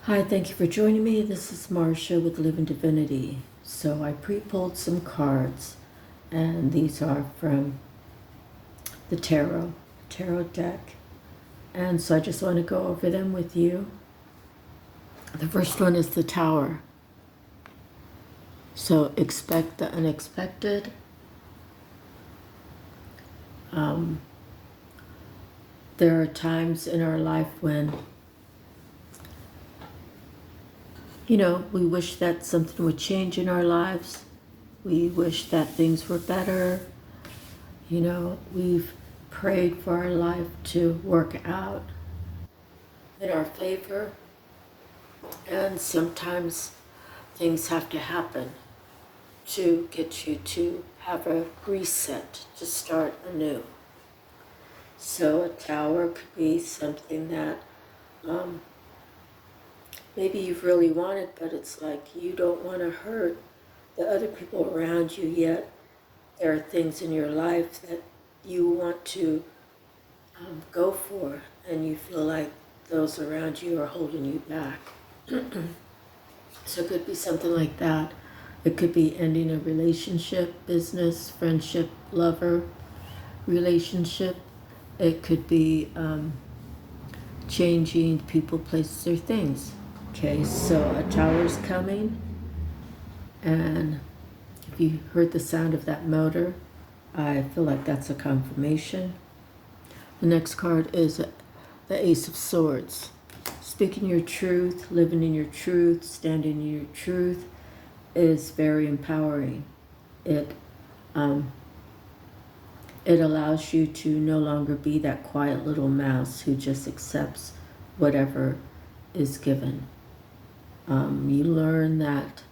Hi, thank you for joining me. This is Marcia with Living Divinity. So I pre-pulled some cards, and these are from the tarot deck. And so I just want to go over them with you. The first one is the Tower. So expect the unexpected. There are times in our life when, we wish that something would change in our lives. We wish that things were better. We've prayed for our life to work out in our favor, and sometimes things have to happen to get you to have a reset, to start anew. So a tower could be something that maybe you've really wanted, but it's like you don't want to hurt the other people around you, yet there are things in your life that you want to go for, and you feel like those around you are holding you back. So it could be something like that. It could be ending a relationship, business, friendship, lover relationship. It could be changing people, places, or things. Okay, so a tower's coming, and if you heard the sound of that motor, I feel like that's a confirmation. The next card is the Ace of Swords. Speaking your truth, living in your truth, standing in your truth is very empowering. It allows you to no longer be that quiet little mouse who just accepts whatever is given. You learn that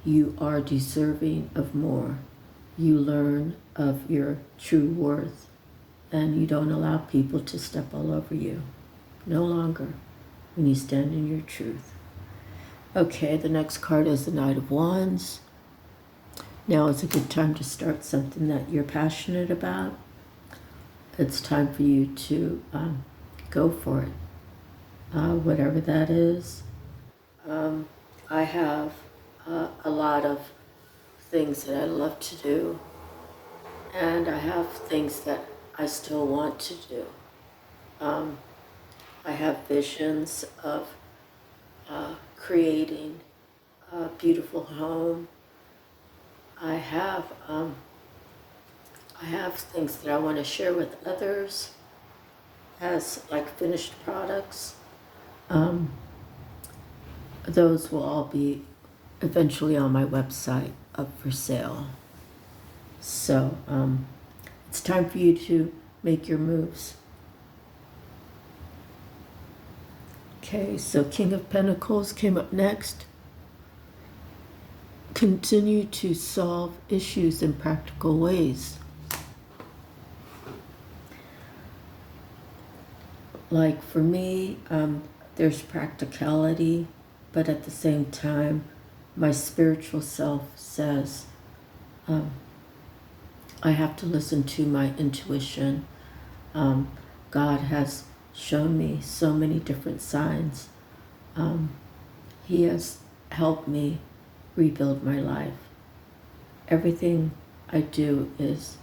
you are deserving of more. You learn of your true worth, and you don't allow people to step all over you. No longer, when you stand in your truth. Okay, the next card is the Knight of Wands. Now is a good time to start something that you're passionate about. It's time for you to go for it, whatever that is. I have a lot of things that I love to do, and I have things that I still want to do. I have visions of creating a beautiful home. I have things that I want to share with others as like finished products. Those will all be eventually on my website up for sale. So it's time for you to make your moves. Okay, so King of Pentacles came up next. Continue to solve issues in practical ways. Like for me, there's practicality, but at the same time, my spiritual self says I have to listen to my intuition. God has shown me so many different signs. He has helped me rebuild my life. Everything I do is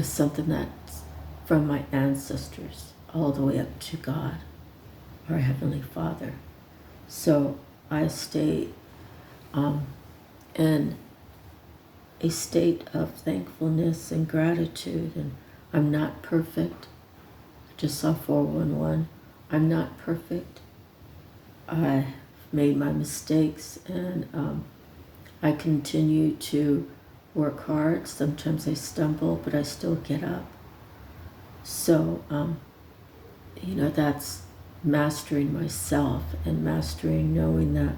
something that's from my ancestors all the way up to God, our Heavenly Father. So I stay in a state of thankfulness and gratitude, and I'm not perfect. I just saw 411. I'm not perfect. I made my mistakes, and I continue to work hard. Sometimes I stumble, but I still get up. So, that's mastering myself and mastering knowing that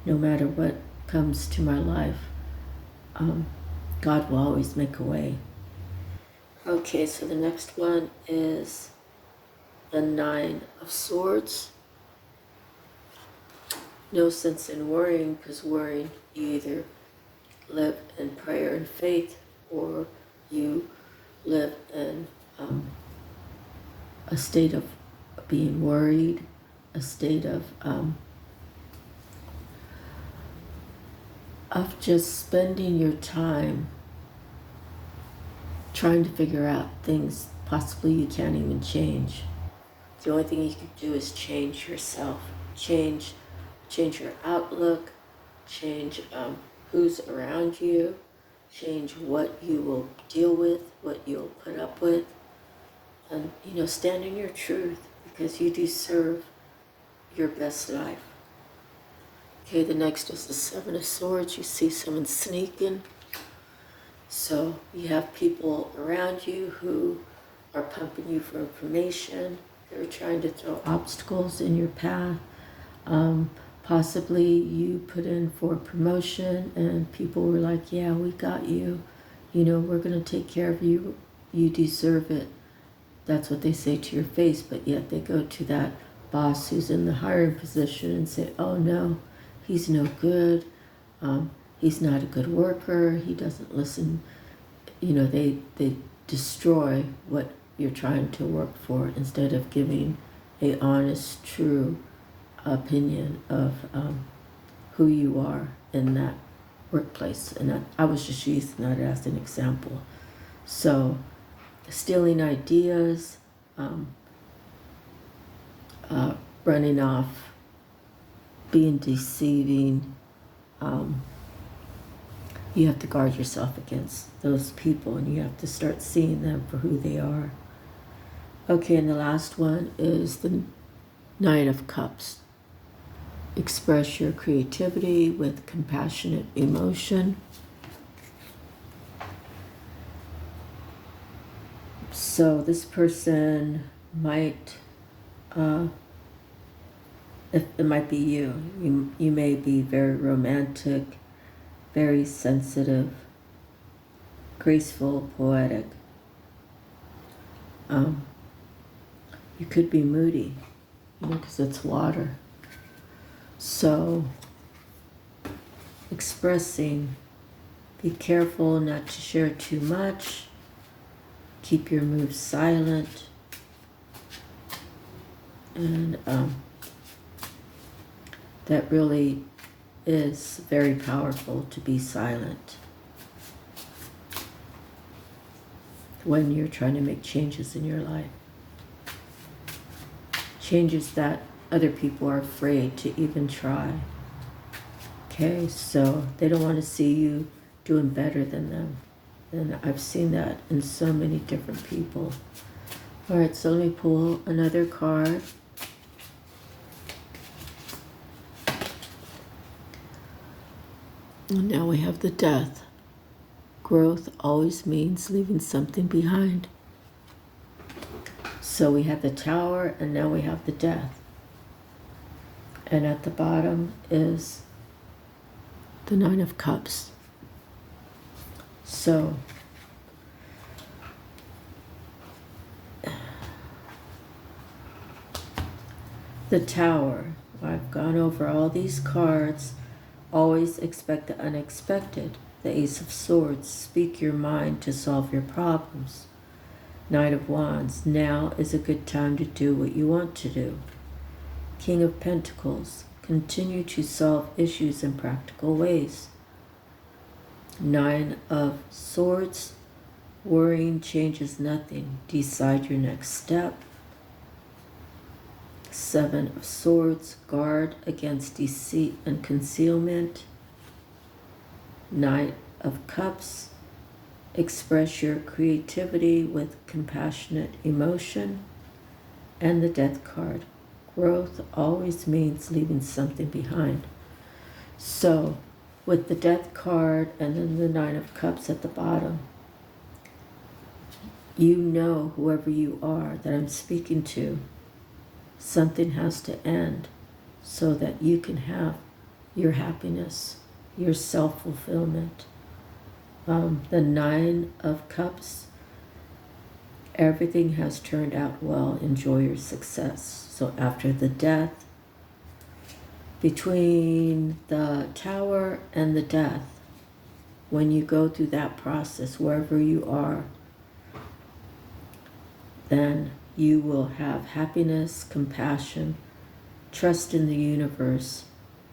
no matter what comes to my life, God will always make a way. Okay, so the next one is the Nine of Swords. No sense in worrying, because worrying, you either live in prayer and faith, or you live in a state of being worried, a state of just spending your time trying to figure out things possibly you can't even change. The only thing you can do is change yourself, change your outlook, change who's around you, change what you will deal with, what you'll put up with, and stand in your truth, because you deserve your best life. Okay, the next is the Seven of Swords. You see someone sneaking. So you have people around you who are pumping you for information. They're trying to throw obstacles in your path. Possibly you put in for a promotion and people were like, yeah, we got you. We're going to take care of you. You deserve it. That's what they say to your face, but yet they go to that boss who's in the hiring position and say, oh no, he's no good. He's not a good worker. He doesn't listen. They destroy what you're trying to work for instead of giving a honest, true opinion of who you are in that workplace. And I was just using that as an example. So stealing ideas, running off, being deceiving. You have to guard yourself against those people, and you have to start seeing them for who they are. Okay, and the last one is the Nine of Cups. Express your creativity with compassionate emotion. So this person might, if it might be you may be very romantic, very sensitive, graceful, poetic. You could be moody, because it's water. So expressing, be careful not to share too much. Keep your moves silent. And that really is very powerful, to be silent when you're trying to make changes in your life. Changes that other people are afraid to even try. Okay, so they don't want to see you doing better than them. And I've seen that in so many different people. All right, so let me pull another card. And now we have the Death. Growth always means leaving something behind. So we have the Tower, and now we have the Death. And at the bottom is the Nine of Cups. So the Tower, I've gone over all these cards. Always expect the unexpected. The Ace of Swords, speak your mind to solve your problems. Knight of Wands, now is a good time to do what you want to do. King of Pentacles, continue to solve issues in practical ways. Nine of Swords, worrying changes nothing. Decide your next step. Seven of Swords, guard against deceit and concealment. Knight of Cups, express your creativity with compassionate emotion. And the Death card, growth always means leaving something behind. So with the Death card and then the Nine of Cups at the bottom, whoever you are that I'm speaking to, something has to end so that you can have your happiness, your self-fulfillment. The Nine of Cups, everything has turned out well. Enjoy your success. So after the Death, between the Tower and the Death, when you go through that process, wherever you are, then you will have happiness, compassion, trust in the universe,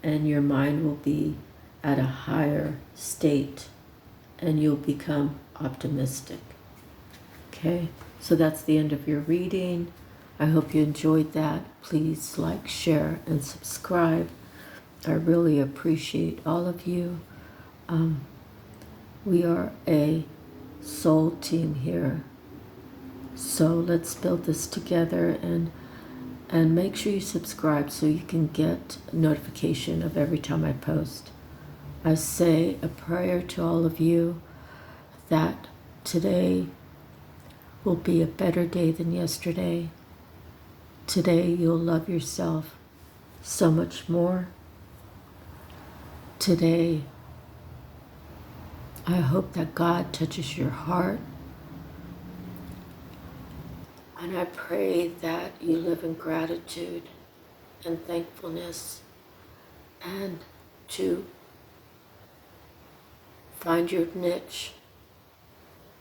and your mind will be at a higher state and you'll become optimistic. Okay, so that's the end of your reading. I hope you enjoyed that. Please like, share, and subscribe. I really appreciate all of you. We are a soul team here. So let's build this together, and make sure you subscribe so you can get a notification of every time I post. I say a prayer to all of you that today will be a better day than yesterday. Today you'll love yourself so much more. Today, I hope that God touches your heart. And I pray that you live in gratitude and thankfulness, and to find your niche,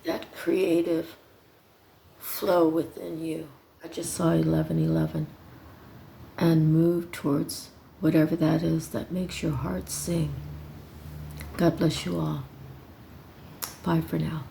that creative flow within you. I just saw 1111, and move towards whatever that is that makes your heart sing. God bless you all. Bye for now.